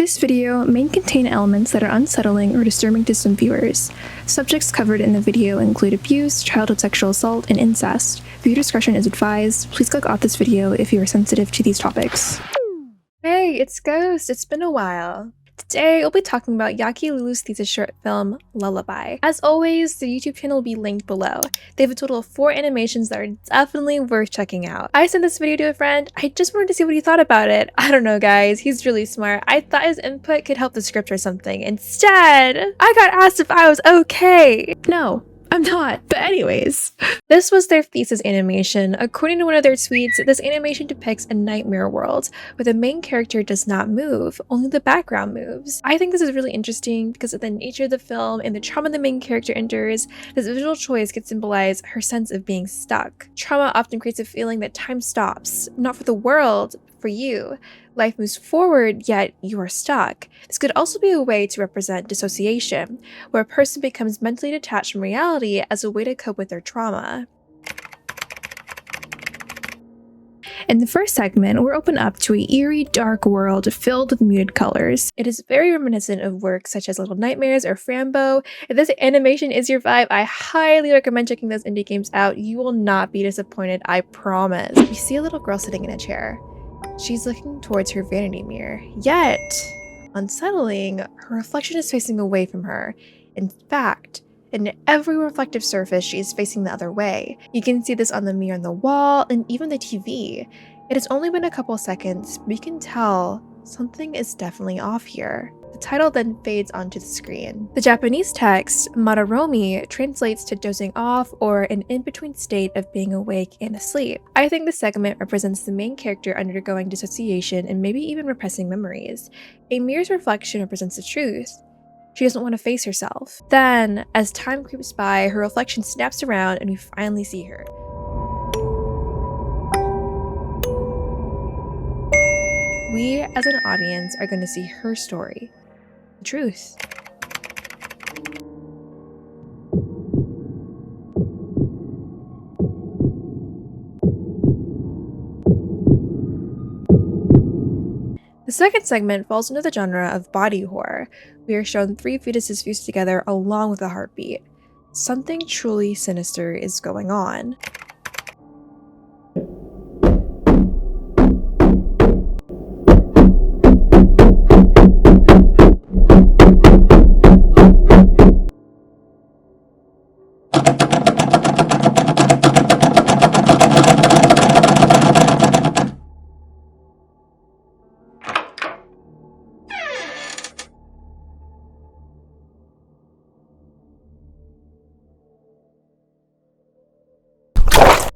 This video may contain elements that are unsettling or disturbing to some viewers. Subjects covered in the video include abuse, childhood sexual assault, and incest. Viewer discretion is advised. Please click off this video if you are sensitive to these topics. Hey, it's Ghost. It's been a while. Today, we'll be talking about Yaki Lulu's thesis short film, Lullaby. As always, the YouTube channel will be linked below. They have a total of 4 animations that are definitely worth checking out. I sent this video to a friend. I just wanted to see what he thought about it. I don't know, guys. He's really smart. I thought his input could help the script or something. Instead, I got asked if I was okay. No, I'm not. But anyways, this was their thesis animation. According to one of their tweets, this animation depicts a nightmare world where the main character does not move, only the background moves. I think this is really interesting because of the nature of the film and the trauma the main character endures. This visual choice could symbolize her sense of being stuck. Trauma often creates a feeling that time stops, not for the world, but for you. Life moves forward, yet you are stuck. This could also be a way to represent dissociation, where a person becomes mentally detached from reality as a way to cope with their trauma. In the first segment, we're opened up to an eerie, dark world filled with muted colors. It is very reminiscent of works such as Little Nightmares or Frambo. If this animation is your vibe, I highly recommend checking those indie games out. You will not be disappointed, I promise. We see a little girl sitting in a chair. She's looking towards her vanity mirror, yet, unsettling, her reflection is facing away from her. In fact, in every reflective surface, she is facing the other way. You can see this on the mirror on the wall and even the TV. It has only been a couple seconds, but we can tell something is definitely off here. The title then fades onto the screen. The Japanese text, Madaromi, translates to dozing off or an in-between state of being awake and asleep. I think this segment represents the main character undergoing dissociation and maybe even repressing memories. A mirror's reflection represents the truth. She doesn't want to face herself. Then, as time creeps by, her reflection snaps around and we finally see her. We, as an audience, are going to see her story. The truth. The second segment falls into the genre of body horror. We are shown 3 fetuses fused together along with a heartbeat. Something truly sinister is going on.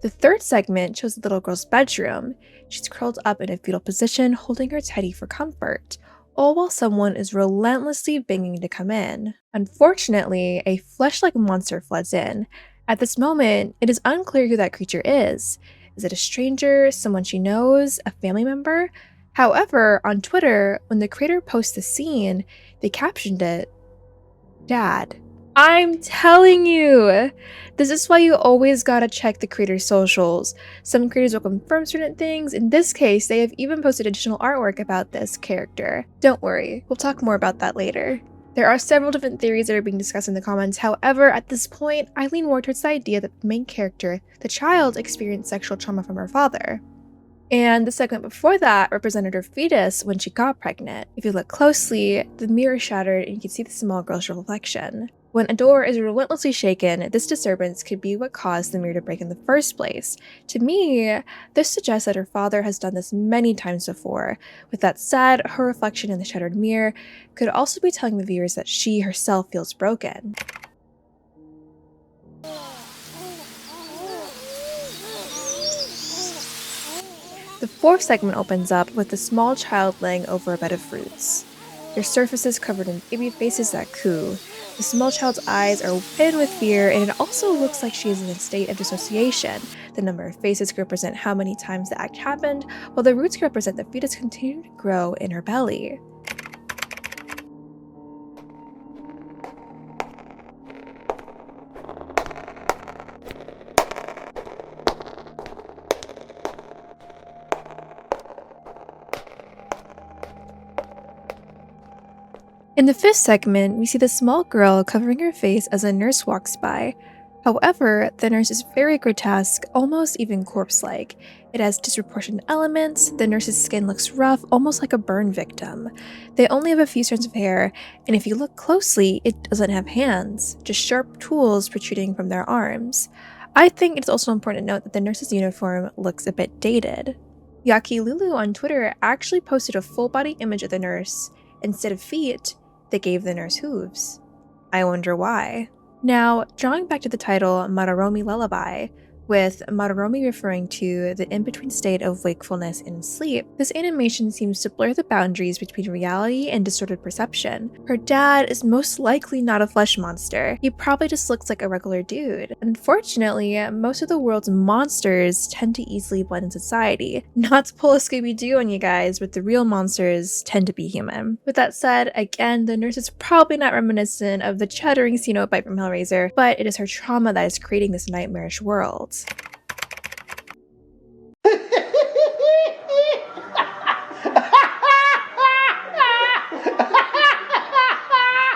The third segment shows the little girl's bedroom. She's curled up in a fetal position, holding her teddy for comfort, all while someone is relentlessly banging to come in. Unfortunately, a flesh-like monster floods in. At this moment, it is unclear who that creature is. Is it a stranger, someone she knows, a family member? However, on Twitter, when the creator posts the scene, they captioned it, "Dad." I'm telling you! This is why you always gotta check the creator's socials. Some creators will confirm certain things. In this case, they have even posted additional artwork about this character. Don't worry, we'll talk more about that later. There are several different theories that are being discussed in the comments. However, at this point, I lean more towards the idea that the main character, the child, experienced sexual trauma from her father. And the segment before that represented her fetus when she got pregnant. If you look closely, the mirror shattered and you can see the small girl's reflection. When a door is relentlessly shaken, this disturbance could be what caused the mirror to break in the first place. To me, this suggests that her father has done this many times before. With that said, her reflection in the shattered mirror could also be telling the viewers that she herself feels broken. The fourth segment opens up with a small child laying over a bed of fruits. Their surfaces covered in baby faces that coo. The small child's eyes are hidden with fear, and it also looks like she is in a state of dissociation. The number of faces could represent how many times the act happened, while the roots could represent the fetus continuing to grow in her belly. In the fifth segment, we see the small girl covering her face as a nurse walks by. However, the nurse is very grotesque, almost even corpse-like. It has disproportionate elements, the nurse's skin looks rough, almost like a burn victim. They only have a few strands of hair, and if you look closely, it doesn't have hands, just sharp tools protruding from their arms. I think it's also important to note that the nurse's uniform looks a bit dated. Yaki Lulu on Twitter actually posted a full-body image of the nurse. Instead of feet, they gave the nurse hooves. I wonder why. Now, drawing back to the title Madarome Lullaby, with Madarome referring to the in-between state of wakefulness and sleep, this animation seems to blur the boundaries between reality and distorted perception. Her dad is most likely not a flesh monster. He probably just looks like a regular dude. Unfortunately, most of the world's monsters tend to easily blend in society. Not to pull a Scooby-Doo on you guys, but the real monsters tend to be human. With that said, again, the nurse is probably not reminiscent of the chattering Cenobite from Hellraiser, but it is her trauma that is creating this nightmarish world.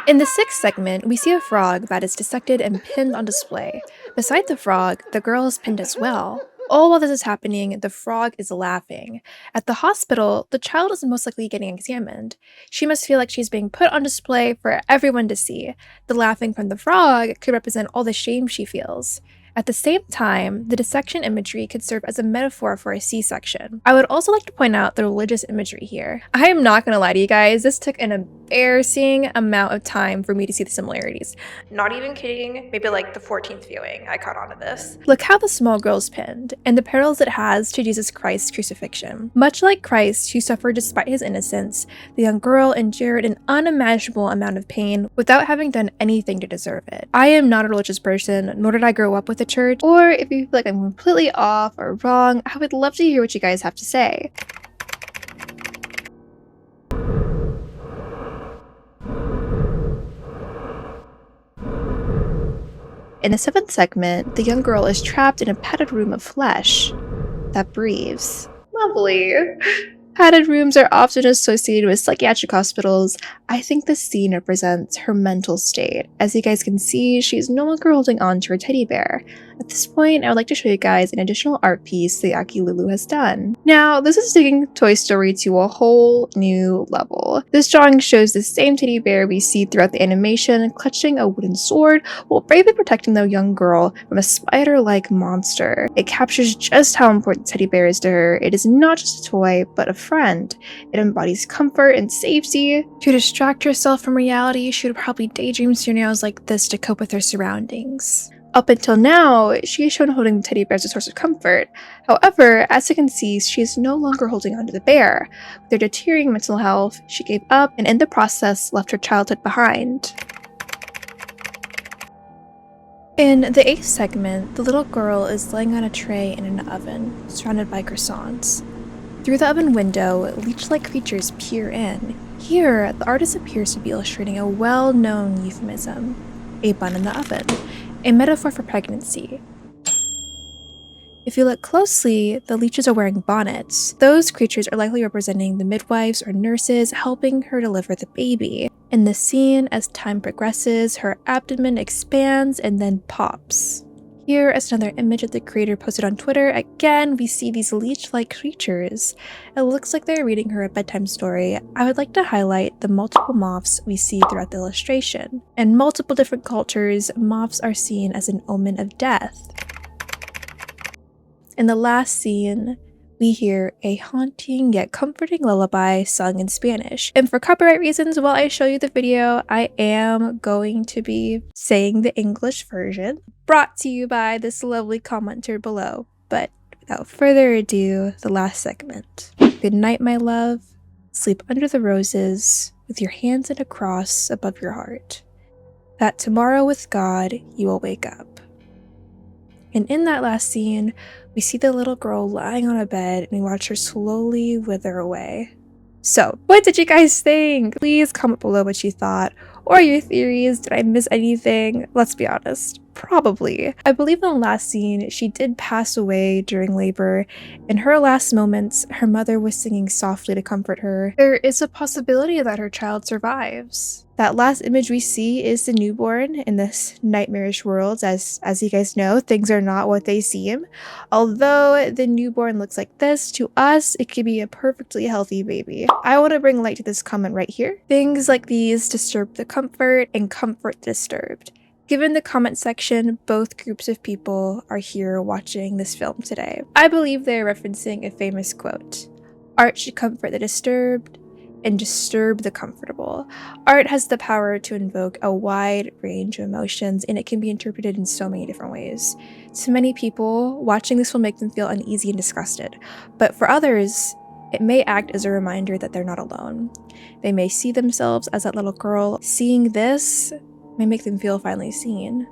In the sixth segment, we see a frog that is dissected and pinned on display. Beside the frog, the girl is pinned as well. All while this is happening, the frog is laughing. At the hospital, the child is most likely getting examined. She must feel like she's being put on display for everyone to see. The laughing from the frog could represent all the shame she feels. At the same time, the dissection imagery could serve as a metaphor for a C-section. I would also like to point out the religious imagery here. I am not gonna lie to you guys, this took an embarrassing amount of time for me to see the similarities. Not even kidding, maybe like the 14th viewing I caught on to this. Look how the small girl is pinned, and the parallels it has to Jesus Christ's crucifixion. Much like Christ, who suffered despite his innocence, the young girl endured an unimaginable amount of pain without having done anything to deserve it. I am not a religious person, nor did I grow up with the church, or if you feel like I'm completely off or wrong, I would love to hear what you guys have to say. In the seventh segment, the young girl is trapped in a padded room of flesh that breathes. Lovely. Padded rooms are often associated with psychiatric hospitals. I think this scene represents her mental state. As you guys can see, she is no longer holding on to her teddy bear. At this point, I would like to show you guys an additional art piece that Yaki Lulu has done. Now, this is taking Toy Story to a whole new level. This drawing shows the same teddy bear we see throughout the animation, clutching a wooden sword while bravely protecting the young girl from a spider-like monster. It captures just how important teddy bear is to her. It is not just a toy, but a friend. It embodies comfort and safety. To distract herself from reality, she would probably daydream scenarios like this to cope with her surroundings. Up until now, she is shown holding the teddy bear as a source of comfort. However, as you can see, she is no longer holding onto the bear. With her deteriorating mental health, she gave up and in the process left her childhood behind. In the eighth segment, the little girl is laying on a tray in an oven, surrounded by croissants. Through the oven window, leech-like creatures peer in. Here, the artist appears to be illustrating a well-known euphemism, a bun in the oven, a metaphor for pregnancy. If you look closely, the leeches are wearing bonnets. Those creatures are likely representing the midwives or nurses helping her deliver the baby. In the scene, as time progresses, her abdomen expands and then pops. Here is another image that the creator posted on Twitter. Again, we see these leech-like creatures. It looks like they're reading her a bedtime story. I would like to highlight the multiple moths we see throughout the illustration. In multiple different cultures, moths are seen as an omen of death. In the last scene, we hear a haunting yet comforting lullaby sung in Spanish. And for copyright reasons, while I show you the video, I am going to be saying the English version, brought to you by this lovely commenter below. But without further ado, the last segment. Good night, my love. Sleep under the roses, with your hands in a cross above your heart. That tomorrow with God, you will wake up. And in that last scene, we see the little girl lying on a bed and we watch her slowly wither away. So, what did you guys think? Please comment below what you thought, or your theories. Did I miss anything? Let's be honest, probably. I believe in the last scene, she did pass away during labor. In her last moments, her mother was singing softly to comfort her. There is a possibility that her child survives. That last image we see is the newborn in this nightmarish world. As you guys know, things are not what they seem. Although the newborn looks like this, to us, it could be a perfectly healthy baby. I want to bring light to this comment right here. Things like these disturb the comfort and comfort disturbed. Given the comment section, both groups of people are here watching this film today. I believe they're referencing a famous quote. Art should comfort the disturbed and disturb the comfortable. Art has the power to invoke a wide range of emotions, and it can be interpreted in so many different ways. To many people, watching this will make them feel uneasy and disgusted, but for others, it may act as a reminder that they're not alone. They may see themselves as that little girl. Seeing this may make them feel finally seen.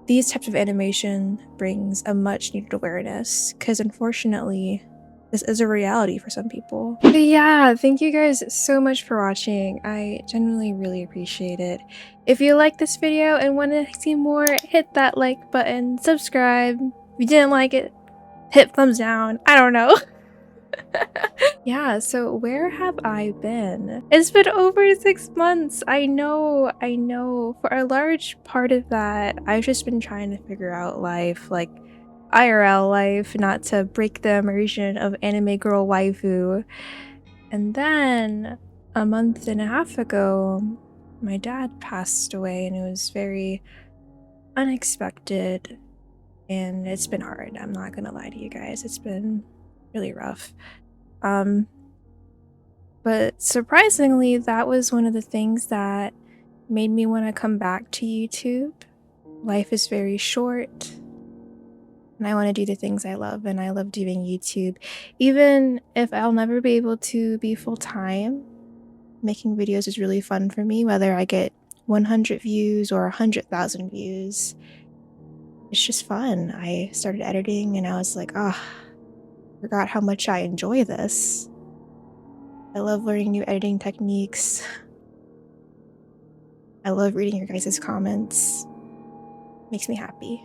These types of animation brings a much needed awareness, because unfortunately, this is a reality for some people. But yeah, thank you guys so much for watching. I genuinely really appreciate it. If you like this video and want to see more, hit that like button, subscribe. If you didn't like it, hit thumbs down. I don't know. Yeah, so where have I been? It's been over 6 months. I know. For a large part of that, I've just been trying to figure out life, like IRL life, not to break the immersion of anime girl waifu. And then a month and a half ago, my dad passed away, and it was very unexpected, and it's been hard. I'm not gonna lie to you guys. It's been really rough. But surprisingly, that was one of the things that made me want to come back to YouTube. Life is very short, and I want to do the things I love, and I love doing YouTube. Even if I'll never be able to be full-time, making videos is really fun for me, whether I get 100 views or 100,000 views. It's just fun. I started editing, and I was like, I forgot how much I enjoy this. I love learning new editing techniques. I love reading your guys' comments. Makes me happy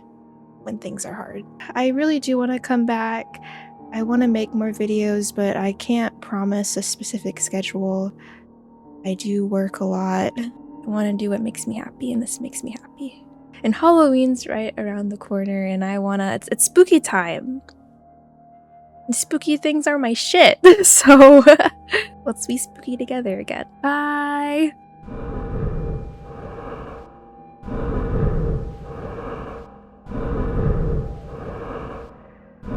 when things are hard. I really do want to come back. I want to make more videos, but I can't promise a specific schedule. I do work a lot. I want to do what makes me happy, and this makes me happy. And Halloween's right around the corner, and it's spooky time. And spooky things are my shit. So let's be spooky together again. Bye!